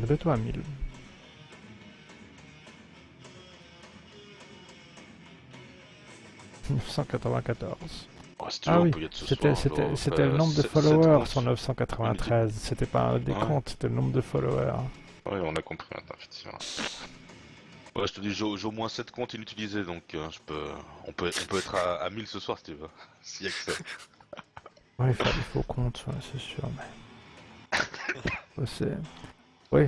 Mets-toi à 1000. « 994. Oh, si tu veux, Ah on oui, peut y être ce c'était soir. c'était On c'était le fait nombre de 7 followers sur comptes. Une équipe. 993. C'était pas un Ouais, décompte, c'était le nombre de followers. ouais, on a compris maintenant, effectivement. Ouais, je te dis, j'ai au moins 7 comptes inutilisés, donc on peut être à 1000 ce soir si tu veux. S'il y a que ça. Ouais, il faut compte, ouais, c'est sûr, mais ouais, oui,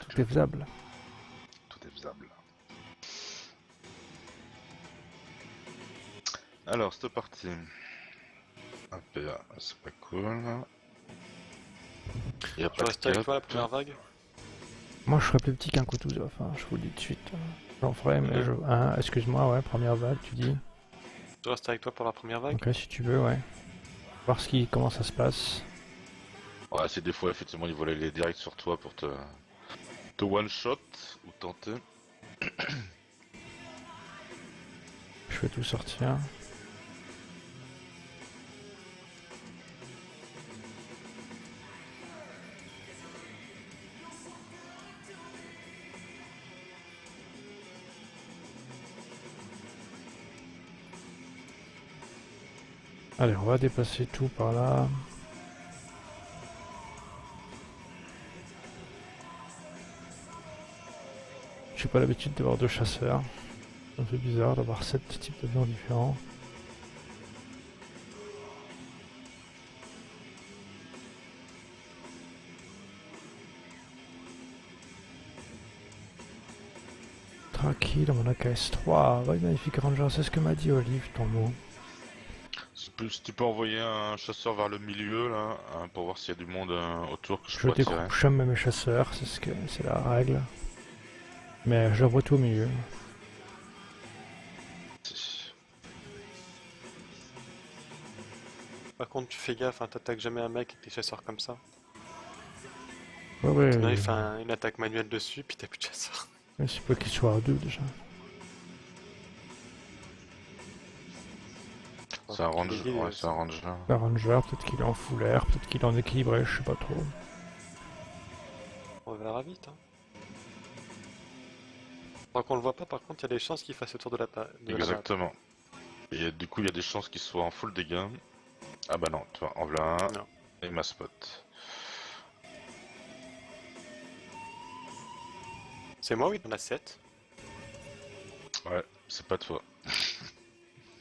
tout est faisable. Tout est faisable. Alors, c'est parti. Un PA, c'est pas cool. Y a Je pas de reste avec cap. toi la première vague. Moi, je serais plus petit qu'un Kutuzov, hein, je vous le dis tout de suite. J'en ferai, mais Mhm. excuse-moi, ouais, première vague, tu dis. Je reste avec toi pour la première vague. Ok, si tu veux, ouais. Voir comment ça se passe. Ouais, c'est des fois, effectivement, ils volaient les directs sur toi pour te one-shot ou tenter. Je vais tout sortir. Allez, on va dépasser tout par là. J'ai pas l'habitude d'avoir deux chasseurs. C'est un peu bizarre d'avoir 7 types d'avions différents. Tranquille, mon AKS-3. Ouais, magnifique Ranger, c'est ce que m'a dit Olive, ton mot. Si tu peux envoyer un chasseur vers le milieu, là, hein, pour voir s'il y a du monde autour que je Je pourrais tirer. découpe jamais mes chasseurs, c'est la règle. Mais je vois tout au milieu. Par contre, tu fais gaffe, hein, t'attaques jamais un mec avec des chasseurs comme ça. Ouais, T'en as ouais, fait une attaque manuelle dessus, puis t'as plus de chasseurs. c'est pas qu'il soit à deux déjà. C'est un range, Délégué, ouais, c'est un ranger. Un Ranger, peut-être qu'il est en full air, peut-être qu'il est en équilibré, je sais pas trop. On verra vite. Hein. Tant qu'on le voit pas, par contre, il y a des chances qu'il fasse le tour de de la map. Exactement. Et du coup, il y a des chances qu'il soit en full dégâts. Ah bah non, tu vois, en voilà un. Non. Et ma spot. C'est moi, oui, on a 7. Ouais, c'est pas toi.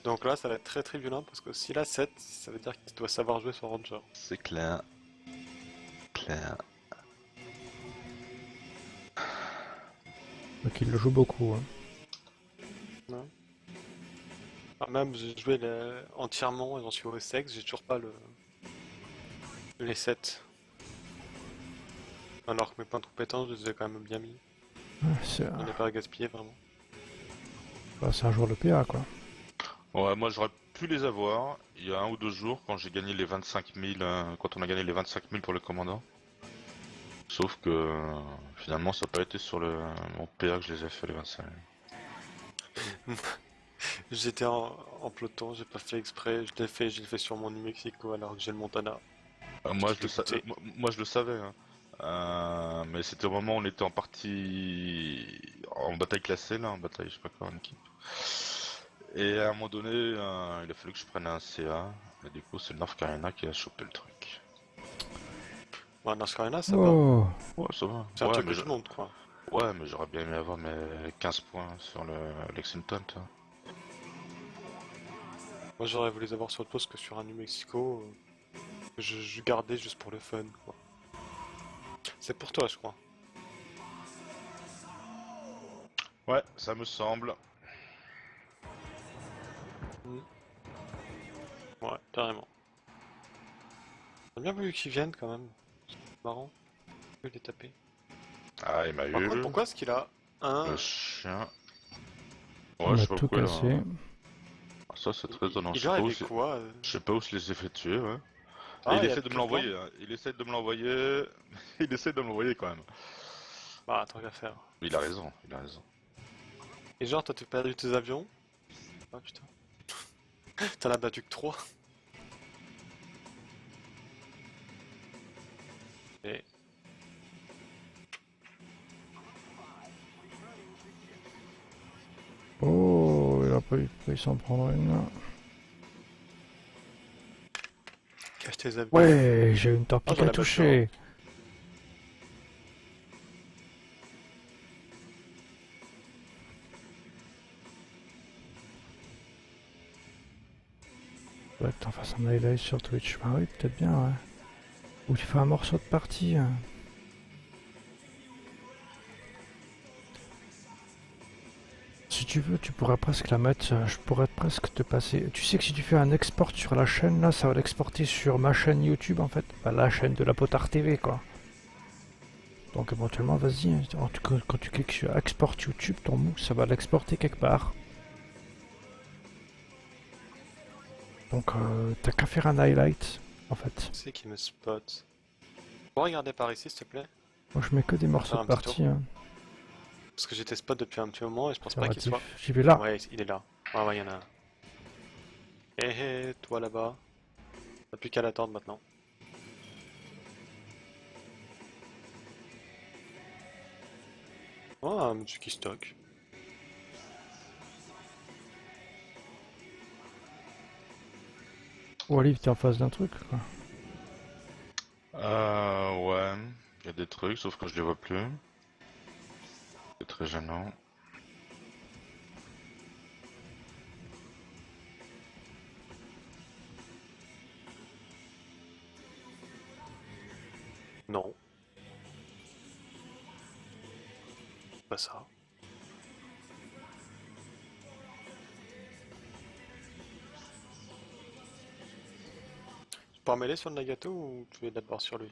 Donc là, ça va être très très violent parce que s'il a 7, ça veut dire qu'il doit savoir jouer son ranger. C'est clair. Clair. Donc il le joue beaucoup. Hein. Ouais. Ah, même, j'ai joué entièrement et j'en suis au sexe, j'ai toujours pas les 7. Alors que mes points de compétence, je les ai quand même bien mis. Ouais, On n'est pas à gaspiller vraiment. c'est un joueur de PA quoi. Ouais, moi j'aurais pu les avoir il y a 1 ou 2 jours quand j'ai gagné les 25 000, quand on a gagné les 25 000 pour le commandant. Sauf que finalement ça n'a pas été sur mon PA que je les ai fait les 25 000. J'étais en peloton, j'ai pas fait exprès, je l'ai fait sur mon New Mexico alors que j'ai le Montana. Moi, J'étais dégoûté. moi je le savais, hein. Mais c'était au moment où on était en partie en bataille classée là, en bataille je sais pas quoi en équipe. Et à un moment donné, il a fallu que je prenne un CA. Et du coup, c'est le North Carolina qui a chopé le truc. Ouais, dans ce cas-là, ça va. Oh, Ouais, ça va. C'est un truc que tout le monde croit. Ouais, mais j'aurais bien aimé avoir mes 15 points sur le Lexington, toi. Moi j'aurais voulu les avoir sur le poste que sur un New Mexico. Que je gardais juste pour le fun, quoi. C'est pour toi, je crois. Ouais, ça me semble. Hmm. Ouais, carrément. J'ai bien voulu qu'ils viennent quand même. C'est marrant. Je vais les taper. Ah, il m'a Par contre, eu. pourquoi est-ce qu'il a Le un... chien. on Ouais, je a sais pas tout pourquoi là. cassé. Ah, ça, c'est très étonnant. Il Je lui sais est pas où arrivé quoi je sais pas où je les ai fait tuer, ouais. Et Ah, il il y a essaie de me plus de viande. l'envoyer, hein. Il essaie de me l'envoyer. Il essaie de me l'envoyer quand même. Bah, tant qu'à faire. Mais il a raison, il a raison. Et genre, toi, t'as perdu tes avions. Ah putain. T'en as battu que 3. Et Oh, il a pas pu s'en prendre une. Cache tes avis. Ouais, j'ai une torpille Ah, j'en ai à pas toucher. Ouais, que t'en fasses un highlight sur Twitch. Bah oui, peut-être bien, ouais. Ou tu fais un morceau de partie. Hein. Si tu veux, tu pourrais presque la mettre. Je pourrais presque te passer. Tu sais que si tu fais un export sur la chaîne, là, ça va l'exporter sur ma chaîne YouTube en fait. Bah, la chaîne de la Potard TV, quoi. Donc éventuellement, vas-y. Hein. En tout cas, quand tu cliques sur export YouTube, ton MOOC, ça va l'exporter quelque part. Donc, t'as qu'à faire un highlight, en fait. C'est qui me spot. Faut regarder par ici, s'il te plaît. Moi, je mets que des morceaux faire de un petit partie. Hein. Parce que j'étais spot depuis un petit moment et je pense C'est pas qu'il soit. relatif. J'y vais là. Ouais, il est là. Ouais, ouais, il y en a un. Toi là-bas. T'as plus qu'à l'attendre maintenant. Oh, un monsieur qui stocke. Ou Olive, t'es en face d'un truc, quoi. Ouais, il y a des trucs, sauf que je les vois plus. C'est très gênant. Non. Pas ça. Tu peux en mêler sur le Nagato ou tu es d'abord sur lui?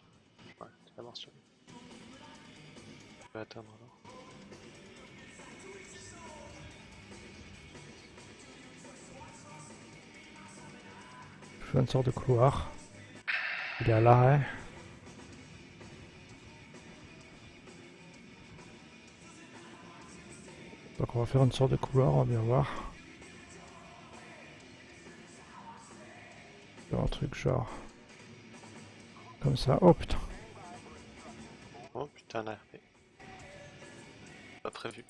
Ouais, tu es d'abord sur lui. Je vais atteindre alors. Je fais une sorte de couloir. Il est à l'arrêt. Donc on va faire une sorte de couloir, on va bien voir. Faire un truc genre... Comme ça. Oh putain. Oh putain, la RP. Pas prévu.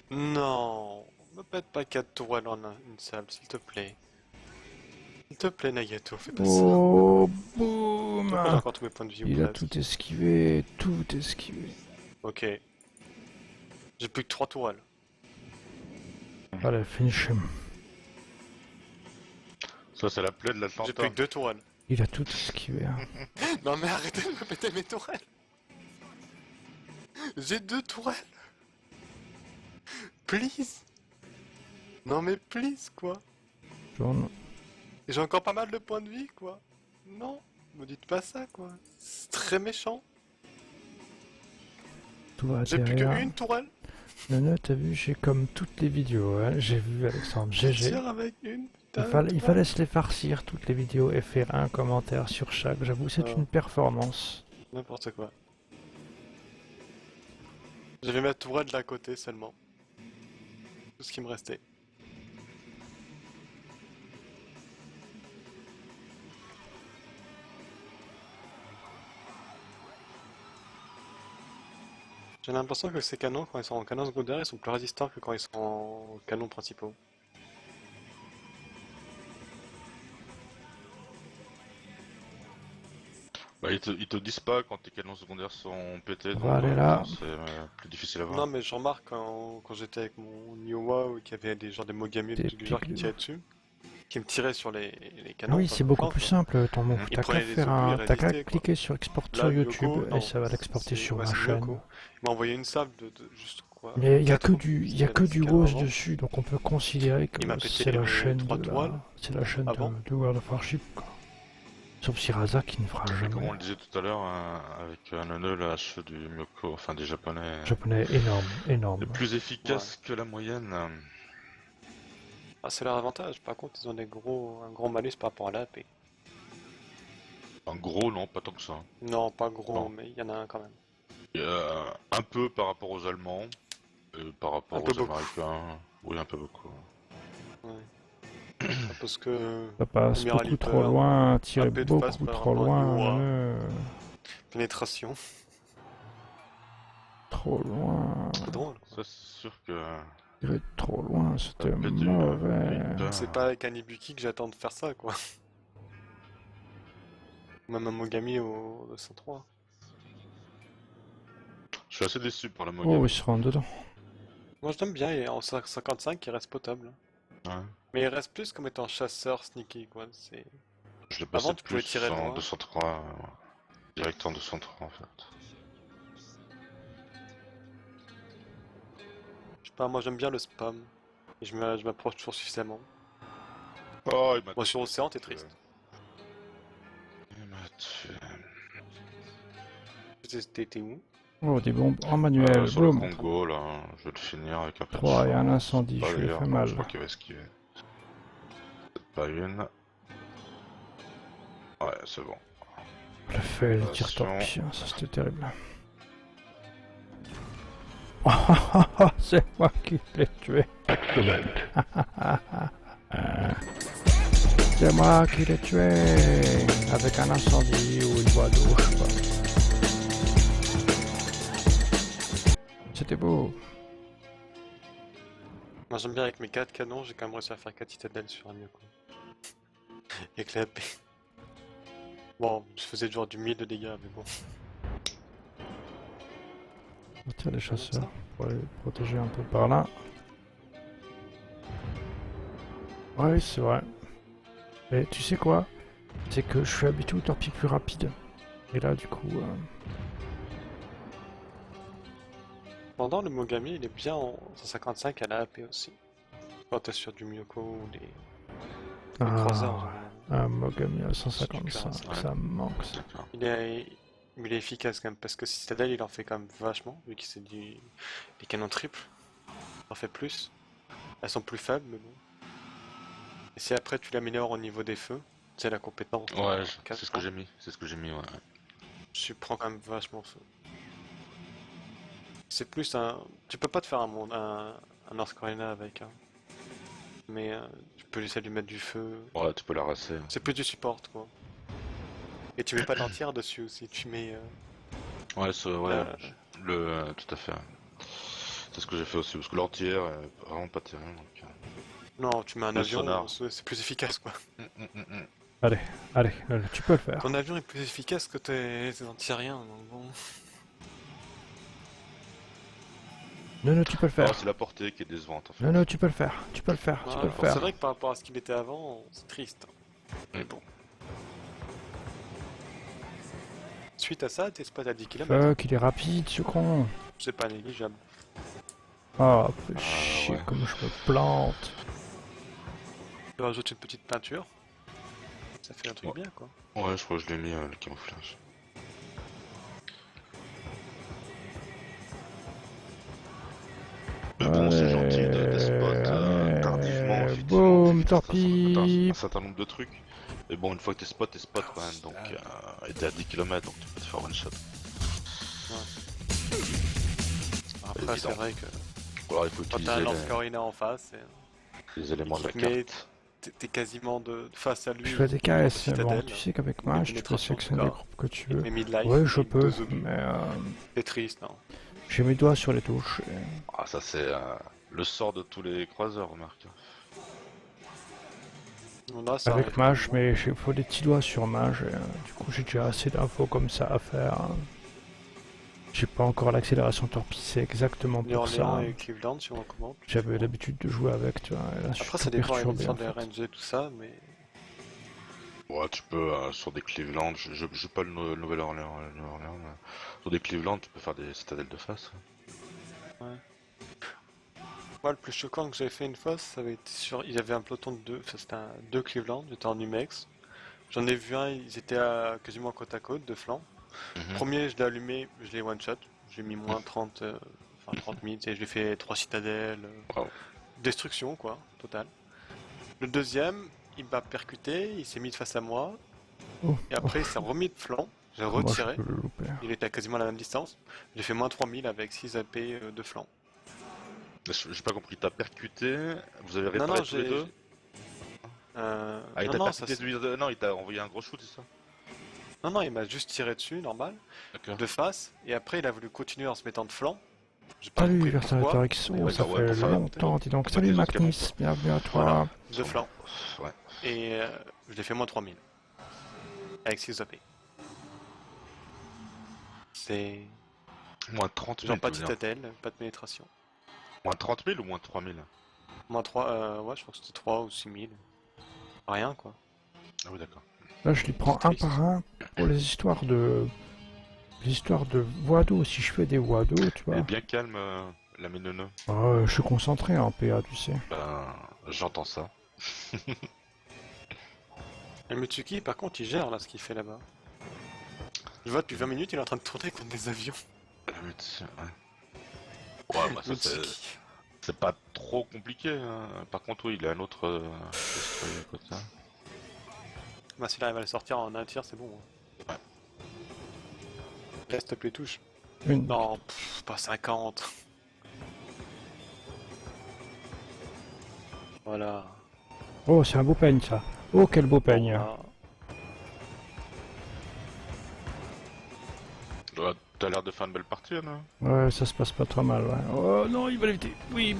Non, me pète pas 4 tourelles en une salle, s'il te plaît. S'il te plaît, Nagato, fais pas ça. Oh, boum. Pourquoi j'ai encore tous mes points de vie ou Il a presque. tout esquivé, tout esquivé. Ok. J'ai plus que 3 tourelles. Allez, finish him. Ça, c'est la plaie de J'ai l'Atlanta. plus que 2 tourelles. Il a tout esquivé. Hein. Non mais arrêtez de me péter mes tourelles. J'ai 2 tourelles. Please. Non mais please quoi. Jaune. Et j'ai encore pas mal de points de vie quoi. Non, me dites pas ça quoi. C'est très méchant. Tout va J'ai plus atterrir. qu'une tourelle. Non, t'as vu, j'ai comme toutes les vidéos. Hein. J'ai vu Alexandre, GG. Tire avec une Il putain de fallait tourelle. se les farcir toutes les vidéos et faire un commentaire sur chaque. J'avoue, c'est Ah. une performance. N'importe quoi. J'avais ma tourelle d'à côté seulement. Tout ce qui me restait. J'ai l'impression que ces canons, quand ils sont en canon secondaire, ils sont plus résistants que quand ils sont en canons principaux. Bah, ils te disent pas quand tes canons secondaires sont pétés, On donc va aller là. c'est plus difficile à voir. Non mais je remarque quand j'étais avec mon Niowa ou qu'il y avait des genre des Mogami Des ou du genre qui pics. tiraient dessus, qui me tiraient sur les Ah canons. oui, enfin, c'est dans le beaucoup flanc, plus quoi. simple ton move. Il T'as qu'à prenait les faire obus, un. il T'as qu'à résistait, quoi. cliquer sur export Là, sur Yoko, YouTube non, et ça va l'exporter c'est- sur ouais, ma c'est chaîne. Yoko. Il m'a envoyé une salle de juste quoi. Mais il y a que 4 du, il y a c'était que la du salle rose avant. dessus, donc on peut considérer que Il m'a pété c'est la les chaîne 3 de toiles c'est la chaîne avant. de World of Warship. Quoi. Sauf si Razak qui ne fera Et comme jamais. on le disait tout à l'heure, avec None, la hache du Myoko, enfin des japonais, Japonais énorme, énorme. est plus efficace que la moyenne. Ah, c'est leur avantage. Par contre, ils ont un gros malus par rapport à l'AP. En gros, non, pas tant que ça. Non, pas gros, Non. mais il y en a un quand même. Et, un peu par rapport aux Allemands, par rapport Un peu aux beaucoup. Américains. Oui, un peu beaucoup. Ouais. Parce que Ça passe Amiral beaucoup trop Reaper, loin, tirer AP de face beaucoup par trop rapport à loin. Iowa. Nane. Pénétration. Trop loin. Trop drôle. Ça, c'est sûr que. Il est trop loin, c'était Ça fait du mauvais. peur. C'est pas avec un Ibuki que j'attends de faire ça, quoi. Même un Mogami au 203. Je suis assez déçu par la Oh, Mogami. il se rentre dedans. Moi, je l'aime bien, et en 55, il reste potable. Ouais. Mais il reste plus comme étant chasseur sneaky, quoi. C'est... Je l'ai passé Avant, tu pouvais plus tirer en loin. 203. Direct en 203 en fait. Je sais pas, moi, j'aime bien le spam. Et je m'approche toujours suffisamment. Oh, il m'a Moi, sur tué. Océan, t'es triste. Il m'a tué. T'es où? Oh, des bombes en manuel, Sur le boum. Congo là, je vais le finir avec un peu de 3 et un chance. incendie, Pas je lui ai d'ailleurs, fait non, mal. je crois qu'il va esquiver. Peut-être pas une. Ouais, c'est bon. Le fait, le tir Attention. torpille, ça c'était terrible. C'est moi qui l'ai tué. C'est moi qui l'ai tué. Avec un incendie ou une voie d'eau, je sais pas. C'était beau. Moi, j'aime bien avec mes 4 canons, j'ai quand même réussi à faire 4 citadelles sur un mieux, quoi. Avec la paix. Bon, je faisais genre du 1000 de dégâts, mais bon. On tire les chasseurs pour les protéger un peu par là. Ouais, c'est vrai. Et tu sais quoi? C'est que je suis habitué aux torpilles plus rapides. Et là, du coup... Pendant le Mogami, il est bien en 155 à la AP aussi. Quand t'es sur du Myoko ou les croiseurs en général. un Mogami à 155, Ouais. ça me manque ça. D'accord. Il est efficace quand même, parce que Citadel il en fait quand même vachement, vu que c'est des canons triples. Il en fait plus. Elles sont plus faibles, mais bon. Et si après tu l'améliores au niveau des feux, c'est la compétence. Ouais, quatre c'est ce que ans, j'ai mis. C'est ce que j'ai mis, ouais. tu prends quand même vachement feu. C'est plus un. Tu peux pas te faire un North Carolina avec, hein. Mais tu peux essayer de lui mettre du feu. Ouais, tu peux la rasser. C'est plus du support, quoi. Et tu mets pas d'entière dessus aussi, tu mets. Ouais, ouais, la- tout à fait. C'est ce que j'ai fait aussi, parce que l'entière est vraiment pas terrible. Donc, Non, tu mets un Le avion, sonar. c'est plus efficace, quoi. Allez, tu peux le faire. Ton avion est plus efficace que tes anti-aériens, donc bon. Non, tu peux le Oh, faire. c'est la portée qui est décevante en fait. Non, tu peux le faire. Tu peux le faire. Tu Ouais, peux le alors, faire. c'est vrai que par rapport à ce qu'il était avant, c'est triste. Mais bon. Suite à ça, tes spots à 10 km, Fuck, il est rapide, ce con. c'est pas négligeable. Ah, fais chier ouais. comme je me plante. Tu rajoutes une petite peinture, ça fait un truc Ouais. bien, quoi. Ouais, je crois que je l'ai mis le camouflage. Mais bon, c'est gentil de spot tardivement, effectivement. Boum, t'évites torpille. un certain nombre de trucs. Mais bon, une fois que t'es spot quand même. Donc, et t'es à 10 km, donc tu peux te faire one shot. Après, Évident. c'est vrai que Alors, il faut quand utiliser t'as un Lance Corina en face, les éléments de la mais carte. t'es quasiment de face à lui. Je fais des KS, mais bon, Citadelle, tu sais qu'avec des Mage, tu peux pénétrations sélectionner de les corps. groupes que tu avec veux. mes midlife, Ouais, je et peux, deux obus. mais C'est triste, non. j'ai mes doigts sur les touches. et- Ah, ça c'est le sort de tous les croiseurs, remarque. Non, là, ça Avec arrive Mage, pas. mais il faut des petits doigts sur Mage. Et, du coup, j'ai déjà assez d'infos comme ça à faire. J'ai pas encore l'accélération torpille, c'est exactement Les pour ça. Orléans et Cleveland, si on recommande. J'avais l'habitude de jouer avec, tu vois. Et là, je suis Après, ça tout dépend perturbé, évidemment en des fait. RNG, tout ça, mais. Ouais, tu peux sur des Cleveland, je joue pas le Nouvelle-Orléans, mais sur des Cleveland, tu peux faire des citadelles de face. Moi, le plus choquant que j'avais fait une fois, ça avait été sur. Il y avait un peloton de deux. Enfin, c'était deux Cleveland, j'étais en Numex. J'en ai vu un, ils étaient quasiment côte à côte, de flanc. Mhm. Premier, je l'ai allumé, je l'ai one shot. J'ai mis moins 30, enfin 30 000, et je l'ai fait 3 citadelles. Wow. Destruction, quoi, totale. Le deuxième, il m'a percuté, il s'est mis de face à moi. Oh, Et après, il s'est remis de flanc. J'ai moi, je retiré. peux le louper. Il était à quasiment la même distance. J'ai fait moins 3000 avec 6 AP de flanc. J'ai pas compris, t'as percuté, vous avez Non, réparé non, tous les deux. Ah, il non, t'a non, ça percuté, non, il t'a envoyé un gros shoot, c'est ça? Non, non, il m'a juste tiré dessus, normal, D'accord. de face, et après il a voulu continuer en se mettant de flanc. J'ai pas Salut compris Versailles pourquoi. XO, ça D'accord, ouais, fait pour faire- longtemps, dis donc. pour Salut mettre les autres Magnis, bienvenue à Voilà, toi. de flanc. Ouais. Et je l'ai fait moins 3000. Avec 6 AP. C'est Moins 30 000, genre pas tu de veux dire. citadelle, pas de pénétration. Moins 30 000 ou moins 3 000? Moins 3, ouais, je crois que c'était 3 ou 6000. Rien quoi. Ah oui, d'accord. Là, je les prends C'est un triste. par un pour les histoires de... Les histoires de voix d'eau. Si je fais des voix d'eau, tu Elle est vois. bien calme, la ménoneux. Je suis concentré en PA, tu sais. Ben, j'entends ça. Et Mutsuki, par contre, il gère là ce qu'il fait là-bas. Je vois depuis 20 minutes, il est en train de tourner contre des avions. Ouais. Ouais, bah ça Mutsuki. c'est pas trop compliqué, hein. Par contre, oui, il a un autre destroyer à côté. Bah, s'il arrive à le sortir en un tir, c'est bon. Hein. Reste up les touches. Une. Non, pas 50. Voilà. Oh, c'est un beau peigne, ça. Oh, quel beau peigne. Voilà. Ouais, t'as l'air de faire une belle partie, là. Ouais, ça se passe pas trop mal, ouais. Oh non, il va l'éviter. Oui.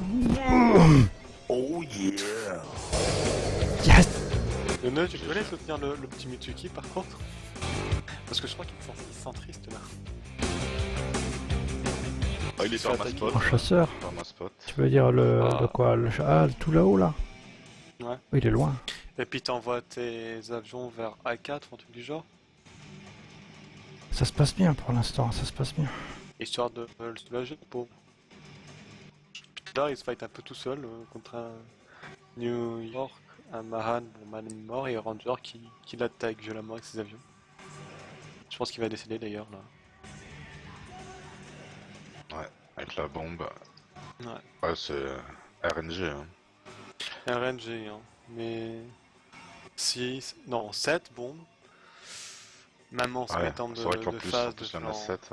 Oh yeah. Yes. Le nœud, tu peux aller soutenir le petit Mutsuki par contre? Parce que je crois qu'il est centriste là. Ah, il est sur ma attaqué. spot. En chasseur. Sur ma spot. Tu veux dire Ah. le quoi tout là-haut, là. Ouais. Oui, il est loin. Et puis t'envoies tes avions vers A4, un truc du genre, Ça se passe bien pour l'instant, ça se passe bien. histoire de le soulager, le pauvre. Puis là, il se fight un peu tout seul contre un New York, un Mahan, bon, Mahan est mort, et un Ranger qui l'attaque violemment avec ses avions. Je pense qu'il va décéder d'ailleurs là. Avec la bombe. Ouais. Ouais, c'est RNG, hein. RNG, hein. Mais 6, non 7 bombes. Même en se Ouais, mettant de, c'est vrai qu'en de plus, phase, de il y en a flanc. 7.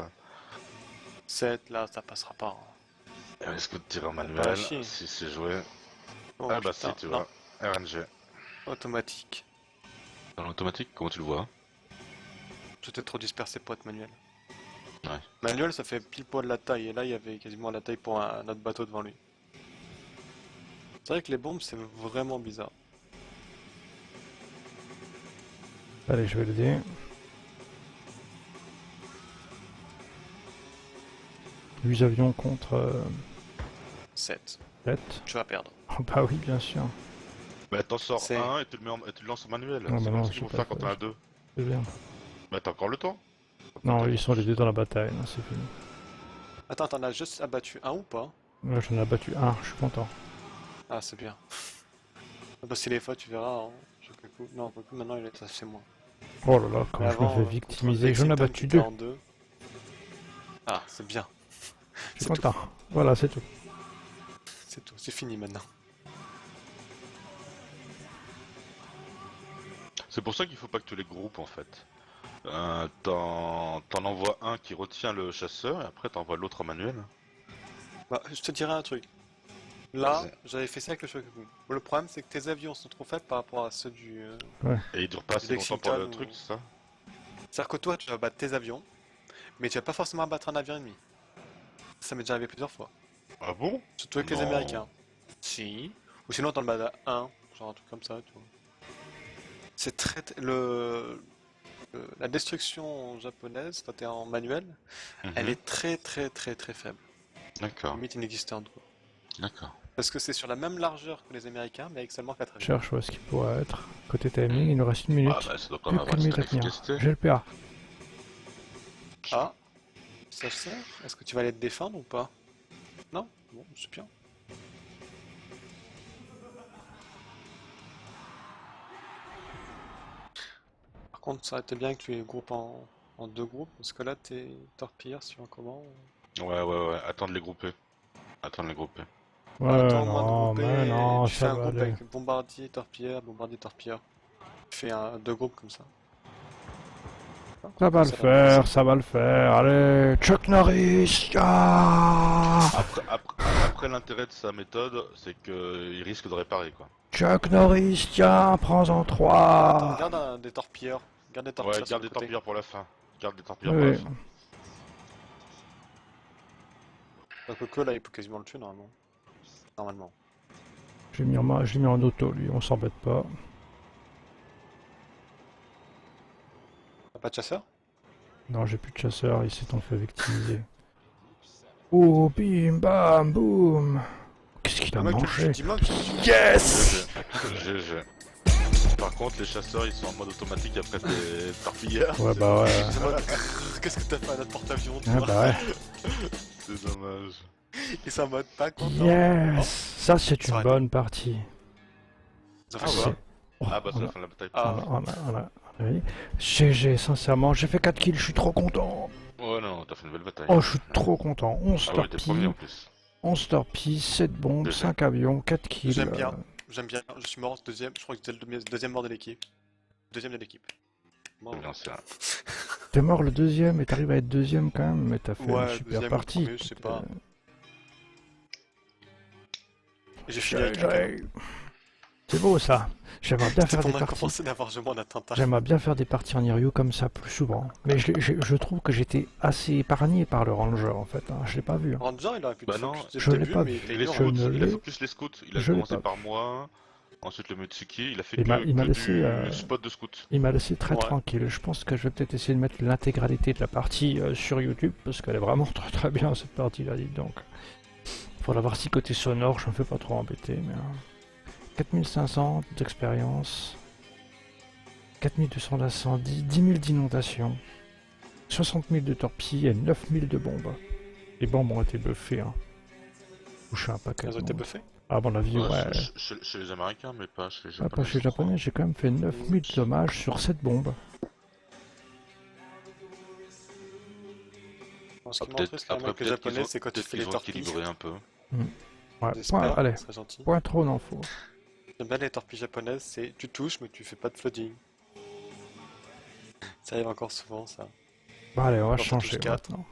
7 là, ça passera pas. Hein. Il risque de tirer en pas manuel à chier. si c'est joué. Oh, Ah bah putain, si, tu non. vois. RNG. Automatique. Dans l'automatique, comment tu le vois? J'étais trop dispersé pour être manuel. Ouais. Manuel, ça fait pile poil la taille, et là, il y avait quasiment la taille pour un autre bateau devant lui. C'est vrai que les bombes, c'est vraiment bizarre. Allez, je vais l'aider. Huit avions contre 7. 7. Tu vas perdre. Oh, bah oui, bien sûr. Bah t'en sors C'est- un et tu le lances en manuel. Non, C'est mais comme non, ce je qu'il faut sais faire pas quand faire. t'en as deux. C'est bien. Bah t'as encore le temps. Non, ils sont les deux dans la bataille, là, c'est fini. Attends, t'en as juste abattu un ou pas? Là, j'en ai abattu un, je suis content. Ah, c'est bien. Bah, si les fois, tu verras. Hein. Non, quoique, maintenant, il est assez moins. Oh là là, quand Mais je me avant, fais contre victimiser, le j'en ai Lexington abattu qui était deux. en deux. Ah, c'est bien. Je suis c'est content. Voilà, c'est tout. C'est tout, c'est fini maintenant. C'est pour ça qu'il faut pas que tu les groupes en fait. T'en envoies un qui retient le chasseur et après t'envoies l'autre en manuel. Bah, je te dirais un truc. Là, Vas-y. j'avais fait ça avec le Shokaku. Le problème, c'est que tes avions sont trop faibles par rapport à ceux du... Et il dure pas assez longtemps pour le Lexington truc, ou- c'est ça? C'est-à-dire que toi, tu vas battre tes avions, mais tu vas pas forcément battre un avion ennemi. Ça m'est déjà arrivé plusieurs fois. Ah bon? Surtout avec les Non. Américains. Si. Ou sinon, t'en le bats à 1, genre un truc comme ça, tu vois. C'est très... La destruction japonaise, quand t'es en manuel, elle Mhm. est très très très très faible. D'accord, Limite inexistante, quoi. d'accord. Parce que c'est sur la même largeur que les Américains, mais avec seulement 4 Je avions. cherche où est-ce qu'il pourrait être. Côté timing, il nous reste une minute. Ah bah ça doit quand Plus même qu'une avoir une minute à certaine tenir. efficacité. J'ai le PA. Ah, ça sert. Est-ce que tu vas aller te défendre ou pas? Non? Bon, c'est bien. Par contre, ça aurait été bien que tu les groupes en deux groupes, parce que là, tes torpilleurs suivant comment? Ouais, attends de les grouper. Attends de les grouper. Ouais, Attends-moi de non, grouper, mais non, tu fais ça un va groupe aller. avec bombardier, torpilleur. Tu fais deux groupes comme ça. Ça va le faire, ça va le faire. Allez, Chuck Norris, ya Après l'intérêt de sa méthode, c'est qu'il risque de réparer quoi. Chuck Norris, tiens, prends-en Attends, 3. regarde des torpilleurs Garde les Ouais, torpilleurs sur garde le des côté. torpilleurs pour la fin. Garde des torpilleurs Ouais, pour la ouais. fin. Donc Coco là il peut quasiment le tuer normalement. Normalement. Je l'ai mis en auto, lui, on s'embête pas. T'as pas de chasseur? Non, j'ai plus de chasseur, il s'est en fait victimiser. Oh, bim, bam, boum. Qu'est-ce qu'il a Dis-moi que tu le tues, mangé? dis-moi que tu le tues. Yes! GG. Par contre, les chasseurs ils sont en mode automatique après tes torpilleurs. Ouais, bah ouais. Ils sont en mode, qu'est-ce que t'as fait à notre porte-avions Ah, toi? bah ouais. C'est dommage. Ils sont en mode pas content. Yes! Ça, c'est Ça une aurait été- bonne partie. Ils ont Ah fait ouais. quoi? Oh, Ah bah c'est on la a- fin de la bataille. Ah, on a- oui. GG, sincèrement, j'ai fait 4 kills, je suis trop content. Ouais non, t'as fait une belle bataille. Oh, je suis trop content. 11 Ah oui, t'es premier en torpilles, plus. 11 torpilles, 7 bombes, GG. 5 avions, 4 kills. j'aime bien. J'aime bien. Je suis mort deuxième. Je crois que c'était le deuxième mort de l'équipe. Deuxième de l'équipe. C'est Bon. bien, c'est vrai. T'es mort le deuxième et t'arrives à être deuxième quand même, mais t'as fait Ouais, une super deuxième ou partie. premier, je sais pas. Et j'ai Euh, fini avec le canon. C'est beau ça. J'aimerais bien faire On des a parties. commencé d'avoir je m'en attentat. J'aimerais bien faire des parties en Iryu comme ça plus souvent. Mais je trouve que j'étais assez épargné par le ranger en fait. Hein. Je l'ai pas vu. Hein. Ranger, il aurait pu Bah te non, focus dès je le l'ai début, pas mais vu. il était Et les dur, Je scouts, ne il a l'ai- focus les scouts. Il a je l'ai commencé pas par moi, ensuite le Mutsuki, il a fait Il m'a- que, il m'a que laissé, du spot de scout. Il m'a laissé très Ouais. tranquille. Je pense que je vais peut-être essayer de mettre l'intégralité de la partie sur YouTube parce qu'elle est vraiment très très bien cette partie-là, dites donc. Pour l'avoir si côté sonore, je me fais pas trop embêter. Mais 4500 d'expérience, 4200 d'incendie, 10 000 d'inondation, 60 000 de torpilles et 9 000 de bombes. Les bombes ont été buffées. Hein. Touché un paquet. Ils ont de été monde. buffés. À mon avis, ouais. Chez les Américains, mais pas chez les Ah, Japonais. pas chez les je crois. Japonais, j'ai quand même fait 9 000 dommages sur 7 bombes. Ce qui Peut-être m'intéresse quand même avec les peut-être qu'ils Japonais, ont, c'est quand tu peut-être fais qu'ils les ont torpilles. équilibré un peu. Ouais, J'espère, allez, ce serait gentil. point trop n'en faut. J'aime bien les torpilles japonaises, c'est tu touches mais tu fais pas de flooding. Ça arrive encore souvent ça. Bon, allez, on va Quand on changer touche quatre. maintenant.